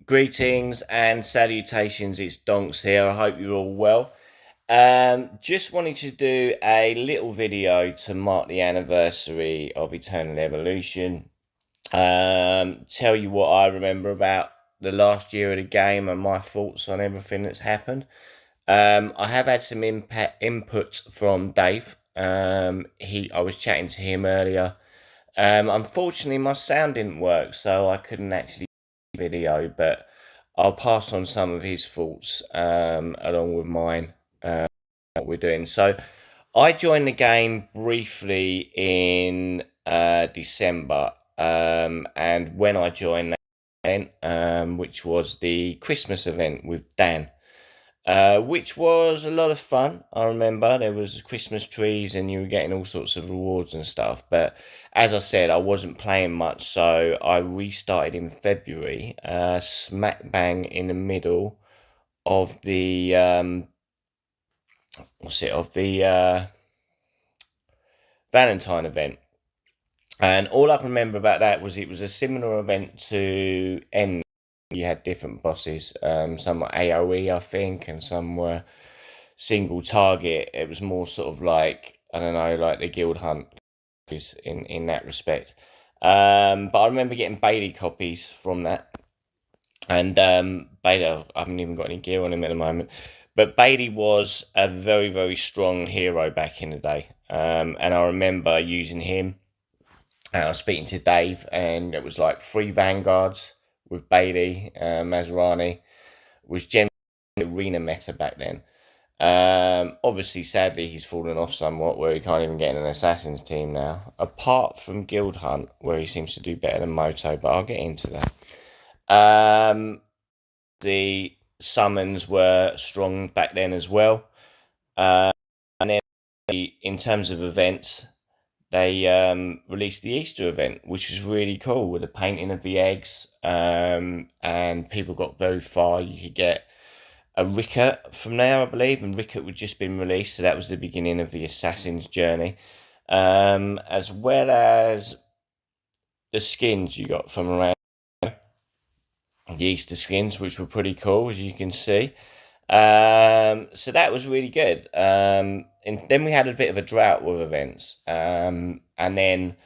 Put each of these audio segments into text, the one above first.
Greetings and salutations, it's Donks here. I hope you're all well. Just wanted to do a little video to mark the anniversary of Eternal Evolution. Tell you what I remember about the last year of the game and my thoughts on everything that's happened. I have had some input from Dave. I was chatting to him earlier. Unfortunately, my sound didn't work, so I couldn't actually video, but I'll pass on some of his thoughts along with mine, what we're doing. So I joined the game briefly in December, and when I joined that event, which was the Christmas event with Dan, which was a lot of fun. I remember there was Christmas trees and you were getting all sorts of rewards and stuff. But as I said, I wasn't playing much, so I restarted in February, smack bang in the middle of the Valentine event. And all I can remember about that was it was a similar event to N. You had different bosses. Some were AoE, I think, and some were single target. It was more sort of like, I don't know, like the guild hunt is in that respect. But I remember getting Bailey copies from that. And Bailey, I haven't even got any gear on him at the moment. But Bailey was a very, very strong hero back in the day. And I remember using him. And I was speaking to Dave, and it was like 3 Vanguards with Bailey, Mazrani, was generally arena meta back then. Obviously, sadly, he's fallen off somewhat, where he can't even get in an Assassin's team now. Apart from Guild Hunt, where he seems to do better than Moto, but I'll get into that. The summons were strong back then as well. And then in terms of events, they released the Easter event, which was really cool with the painting of the eggs. And people got very far. You could get a Rickert from there, I believe, and Rickert had just been released, so that was the beginning of the Assassin's journey, as well as the skins you got from around the Easter skins, which were pretty cool, as you can see. So that was really good. And then we had a bit of a drought with events, and then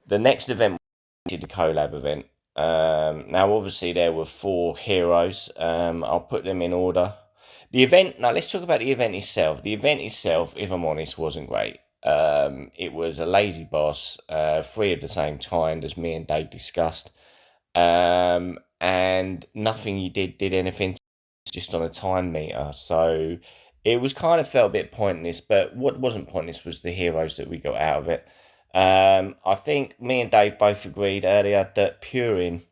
the next event we did the collab event. Now, obviously, there were 4 heroes. I'll put them in order. The event, now let's talk about the event itself. The event itself, if I'm honest, wasn't great. It was a lazy boss, 3 of the same kind as me and Dave discussed. And nothing you did anything, just on a time meter. So it was kind of felt a bit pointless, but what wasn't pointless was the heroes that we got out of it. I think me and Dave both agreed earlier that Purin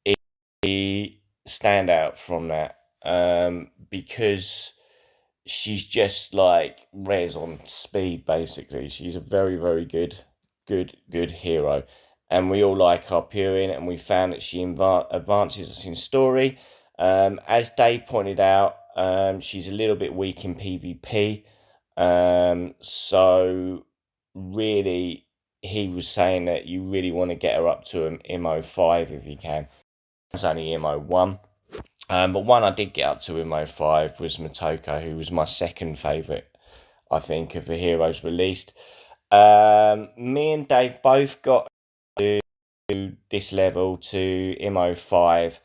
is the standout from that, because she's just like res on speed, basically. She's a very, very good hero. And we all like our Purin, and we found that she advances us in story. As Dave pointed out, she's a little bit weak in PvP. So really, he was saying that you really want to get her up to an MO5 if you can. It's only MO1. But one I did get up to MO5 was Motoko, who was my second favourite, I think, of the heroes released. Me and Dave both got to this level to MO5,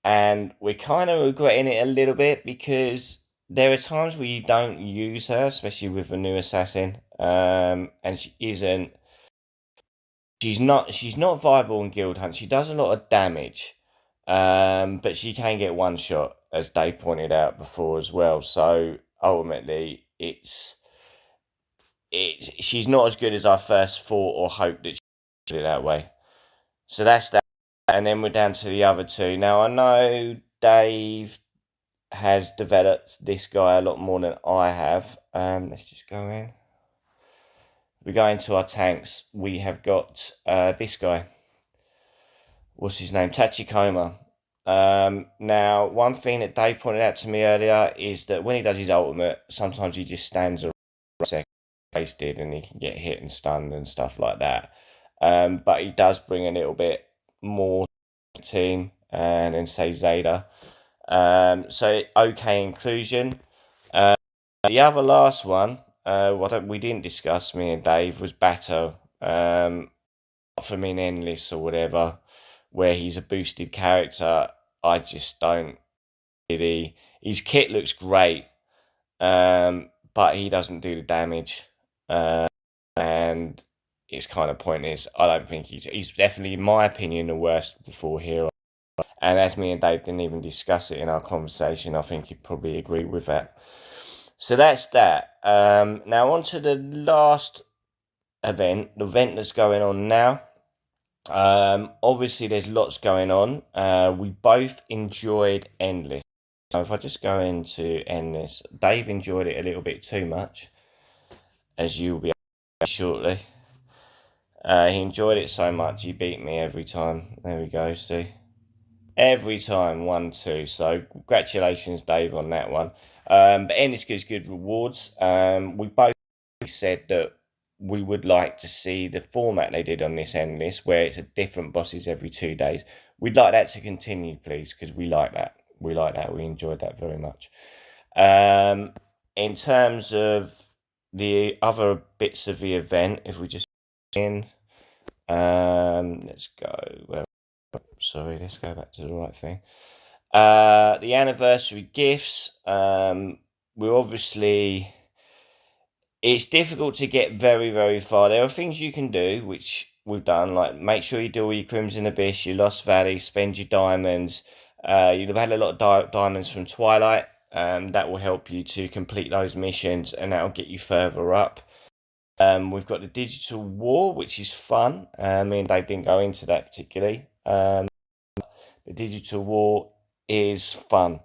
and we're kind of regretting it a little bit because there are times where you don't use her, especially with a new assassin, and she's not viable in Guild Hunt. She does a lot of damage, but she can get one shot, as Dave pointed out before as well. So ultimately, she's not as good as I first thought or hoped that she would it that way. So that's that. And then we're down to the other 2. Now, I know Dave has developed this guy a lot more than I have. Let's just go in. we go into our tanks. We have got this guy. What's his name? Tachikoma. Now, one thing that Dave pointed out to me earlier is that when he does his ultimate, sometimes he just stands around for a second, wasted, and he can get hit and stunned and stuff like that. But he does bring a little bit more to the team, and then say Zeta. So okay inclusion. The other last one, what we didn't discuss, me and Dave, was Bato. From in Endless or whatever, where he's a boosted character. I just don't really. His kit looks great, but he doesn't do the damage, and it's kind of pointless. I don't think he's definitely, in my opinion, the worst of the four heroes. And as me and Dave didn't even discuss it in our conversation, I think you'd probably agree with that. So that's that. Now on to the last event, the event that's going on now. Obviously there's lots going on. We both enjoyed Endless. So if I just go into Endless, Dave enjoyed it a little bit too much, as you'll be able to shortly. He enjoyed it so much he beat me every time. There we go, see? Every time, 1-2. So congratulations, Dave, on that one. But Endless gives good rewards. We both said that we would like to see the format they did on this Endless, where it's a different bosses every 2 days. We'd like that to continue, please, because we like that. We like that. We enjoyed that very much. In terms of the other bits of the event, if we just in, let's go. Well, sorry, let's go back to the right thing. The anniversary gifts. We're obviously. It's difficult to get very, very far. There are things you can do, which we've done, like make sure you do all your Crimson Abyss, your Lost Valley, spend your diamonds. You'll have had a lot of diamonds from Twilight. That will help you to complete those missions, and that will get you further up. We've got the Digital War, which is fun. Me and Dave didn't go into that particularly. The Digital War is fun.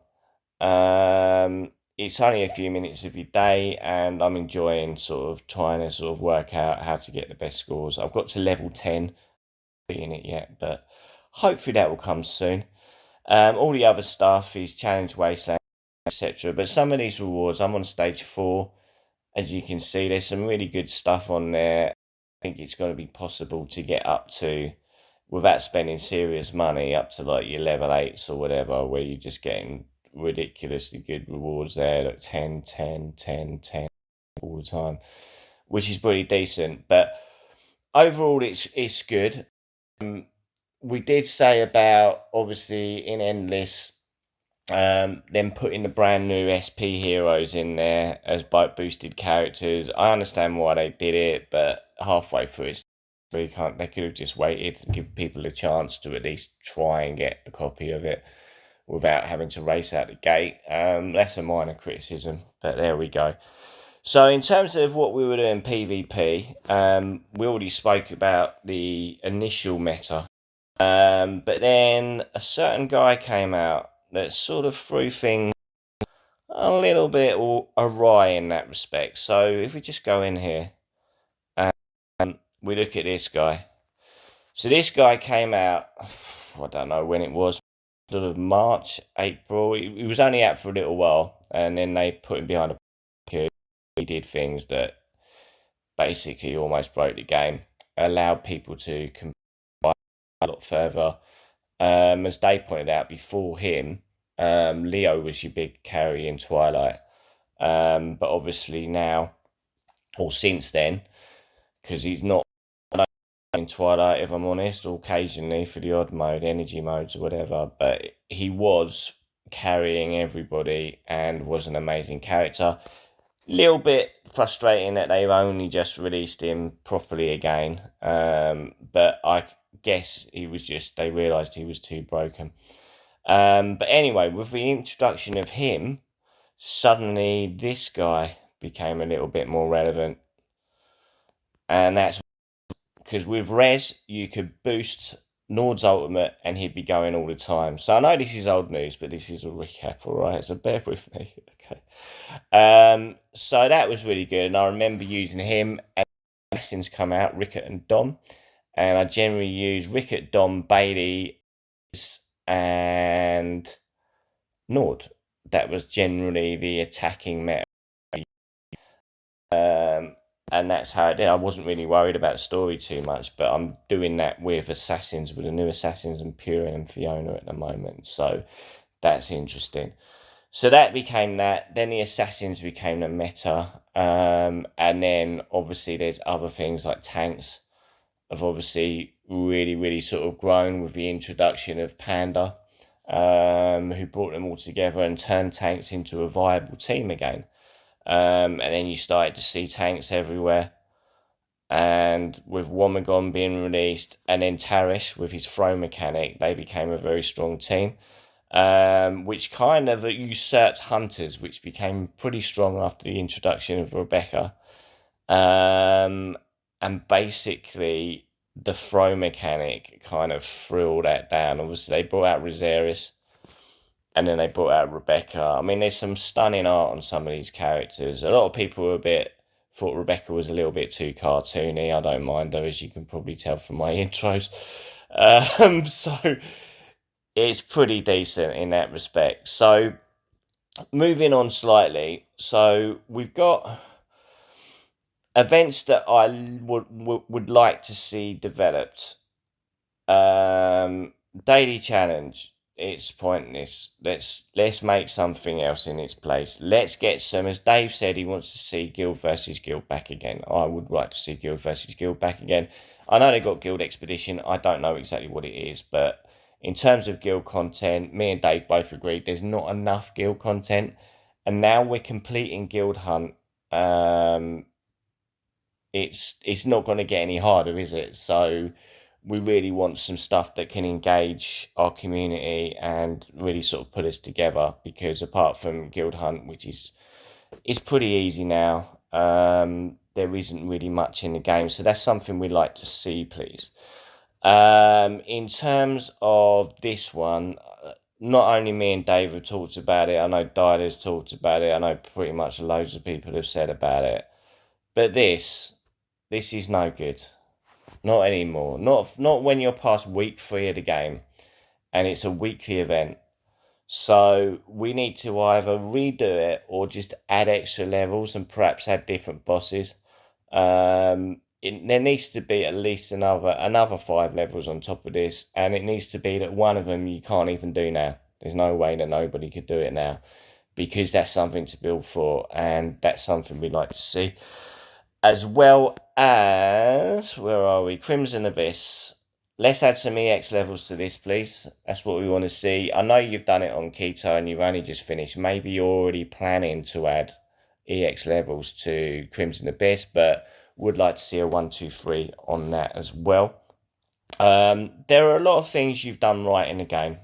It's only a few minutes of your day, and I'm enjoying sort of trying to sort of work out how to get the best scores. I've got to level 10, beating it yet, but hopefully that will come soon. All the other stuff is Challenge Wasteland, etc. But some of these rewards, I'm on stage 4. As you can see, there's some really good stuff on there. I think it's going to be possible to get up to, without spending serious money, up to like your level 8s or whatever, where you're just getting ridiculously good rewards there, like 10, 10, 10, 10 all the time, which is pretty decent. But overall, it's good. We did say about, obviously, in Endless, them putting the brand new SP heroes in there as boosted characters. I understand why they did it, but halfway through it's they could have just waited and give people a chance to at least try and get a copy of it without having to race out the gate. That's a minor criticism, but there we go. So in terms of what we were doing PvP, we already spoke about the initial meta. But then a certain guy came out that sort of threw things a little bit awry in that respect. So if we just go in here and we look at this guy. So this guy came out, I don't know when it was, sort of March, April. He was only out for a little while, and then they put him behind a queue. He did things that basically almost broke the game, allowed people to combine a lot further. As Dave pointed out before him, Leo was your big carry in Twilight. But obviously now, or since then, because he's not in Twilight, if I'm honest, or occasionally for the odd mode, energy modes or whatever, but he was carrying everybody and was an amazing character. Little bit frustrating that they've only just released him properly again, but I guess they realised he was too broken. But anyway, with the introduction of him, suddenly this guy became a little bit more relevant, and that's because with Rez, you could boost Nord's ultimate and he'd be going all the time. So I know this is old news, but this is a recap, alright? So bear with me, okay? So that was really good, and I remember using him, and Atkins come out, Rickett and Dom, and I generally use Rickett, Dom, Bailey, and Nord. That was generally the attacking meta. And that's how I did. I wasn't really worried about story too much, but I'm doing that with Assassins, with the new Assassins and Purian and Fiona at the moment. So that's interesting. So that became that. Then the Assassins became the meta. And then obviously there's other things like tanks have obviously really sort of grown with the introduction of Panda, who brought them all together and turned tanks into a viable team again. And then you started to see tanks everywhere. And with Womagon being released, and then Tarish with his throw mechanic, they became a very strong team. Which kind of usurped Hunters, which became pretty strong after the introduction of Rebecca. And basically, the throw mechanic kind of threw all that down. Obviously, they brought out Rosaris, and then they brought out Rebecca. I mean, there's some stunning art on some of these characters. A lot of people were thought Rebecca was a little bit too cartoony. I don't mind though, as you can probably tell from my intros. So it's pretty decent in that respect. So moving on slightly, so we've got events that I would like to see developed. Daily challenge. It's pointless. Let's make something else in its place. Let's get some. As Dave said, he wants to see Guild versus Guild back again. I would like to see Guild versus Guild back again. I know they got Guild Expedition. I don't know exactly what it is, but in terms of Guild content, me and Dave both agreed there's not enough Guild content, and now we're completing Guild Hunt. It's not going to get any harder, is it? So we really want some stuff that can engage our community and really sort of put us together, because apart from Guild Hunt, which is pretty easy now, there isn't really much in the game. So that's something we'd like to see, please. In terms of this one, not only me and Dave have talked about it, I know Dyla's talked about it, I know pretty much loads of people have said about it, but this is no good. Not anymore. Not when you're past week 3 of the game and it's a weekly event. So we need to either redo it or just add extra levels and perhaps add different bosses. There needs to be at least another 5 levels on top of this, and it needs to be that one of them you can't even do now. There's no way that nobody could do it now, because that's something to build for, and that's something we'd like to see. As well as, where are we? Crimson Abyss. Let's add some EX levels to this, please. That's what we want to see. I know you've done it on Keto and you've only just finished. Maybe you're already planning to add EX levels to Crimson Abyss, but would like to see a 1, 2, 3 on that as well. There are a lot of things you've done right in the game,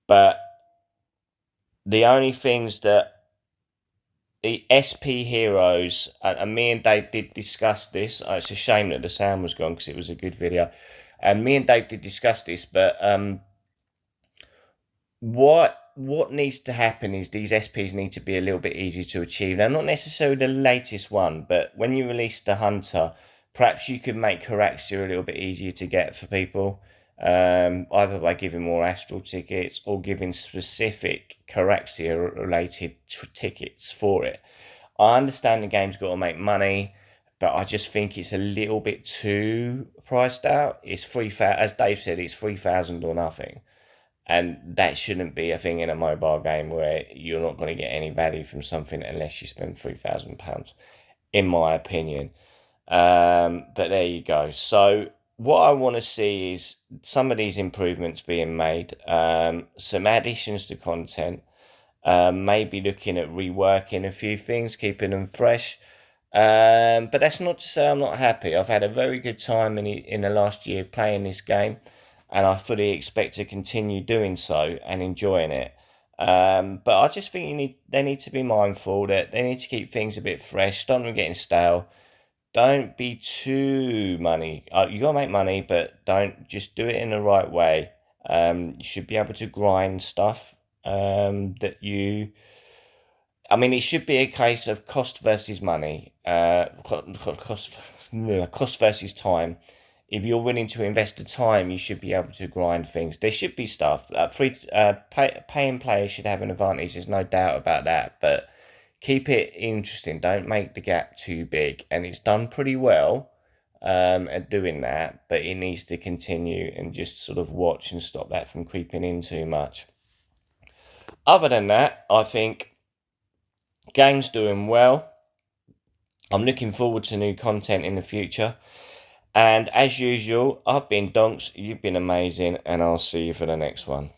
but the only things that the SP heroes, and me and Dave did discuss this. It's a shame that the sound was gone because it was a good video. And me and Dave did discuss this, but what needs to happen is these SPs need to be a little bit easier to achieve. Now, not necessarily the latest one, but when you release the Hunter, perhaps you could make Caraxia a little bit easier to get for people, either by giving more Astral tickets or giving specific Caraxia related tickets for it. I understand the game's got to make money, but I just think it's a little bit too priced out. It's 3,000, as Dave said, it's 3,000 or nothing. And that shouldn't be a thing in a mobile game where you're not going to get any value from something unless you spend £3,000, in my opinion. But there you go. So what I want to see is some of these improvements being made, some additions to content, maybe looking at reworking a few things, keeping them fresh. But that's not to say I'm not happy. I've had a very good time in the last year playing this game, and I fully expect to continue doing so and enjoying it. But I just think they need to be mindful that they need to keep things a bit fresh, stop them getting stale. Don't be too money. You gotta make money, but don't just do it in the right way. You should be able to grind stuff that you I mean, it should be a case of cost versus money, cost versus time. If you're willing to invest the time, you should be able to grind things. There should be stuff. Paying players should have an advantage. There's no doubt about that. But keep it interesting. Don't make the gap too big. And it's done pretty well at doing that. But it needs to continue and just sort of watch and stop that from creeping in too much. Other than that, I think game's doing well. I'm looking forward to new content in the future. And as usual, I've been Donks, you've been amazing, and I'll see you for the next one.